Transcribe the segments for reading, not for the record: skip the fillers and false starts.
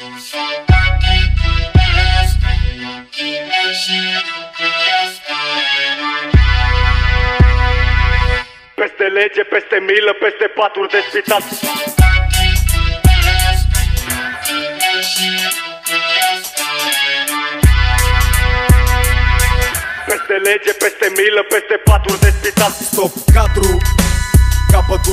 Peste lege, peste milă, peste paturi de spital. Peste lege, peste milă, peste paturi de spital. Stop 4, capăt 1-4.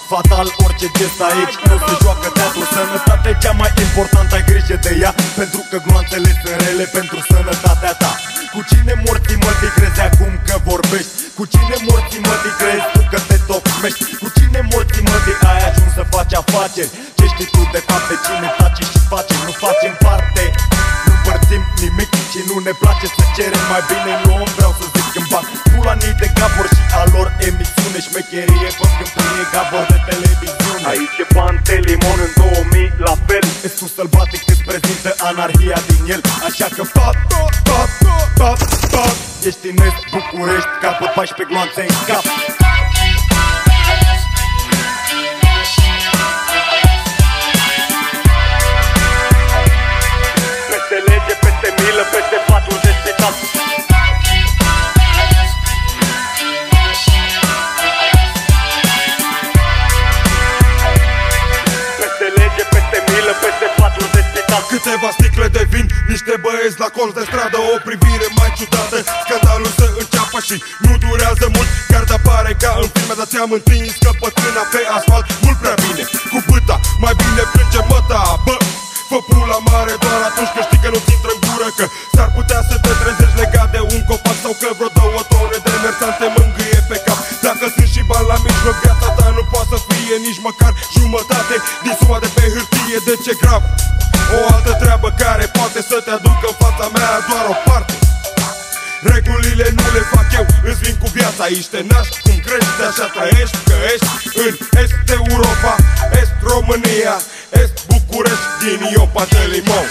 Fatal orice gest aici, nu se joacă teatru. Sănătatea e cea mai importantă, ai grijă de ea, pentru că gloanțele sunt rele pentru sănătatea ta. Cu cine morții mă crezi acum că vorbești? Cu cine morții mă crezi tu că te tocmești? Cu cine morții mă ai ajuns să faci afaceri? Ce știi tu de fapt de cine taci și face? Nu facem parte, nu împărțim nimic și nu ne place să cerem. Mai bine luăm, vreau să zic când bag fulanii de gabor și a lor emisiune. Șmecherie, fă câmplie, gabor de televiziune. Aici e Pantelimon în 2000 la fel. Ești sălbatic, îți prezintă anarhia din el. Așa că tot ești în Est, București, capăt 14 gloanțe în cap. Peste lege, peste milă, peste paturi de spital. Peste lege, peste milă, peste paturi de spital. Câteva sticle de vin, niște băieți la colț de stradă, o privire mai ciudată. Scandalul să înceapă și nu durează mult, chiar de apare ca în filme. Dar ți-am întins căpătâna pe asfalt mult prea bine. Cu bâta, mai bine plânge măta. Bă, fă pula mare doar atunci când știi că nu-ți intră în gură, că s-ar putea să te trezești legat de un copac, sau că vreo 2 tone de mersan te mângâie pe cap. Dacă sunt și bani la mijloc, viața ta nu poate să fie nici măcar jumătate din suma de pe hârtie. De ce grav? O altă treabă care poate să te aducă în fața mea doar o parte. Regulile nu le fac eu, îți vin cu viața. Aici te naști, cum crești, așa trăiești, că ești în Est Europa, Est România, Est București, din Ion Pantelimon.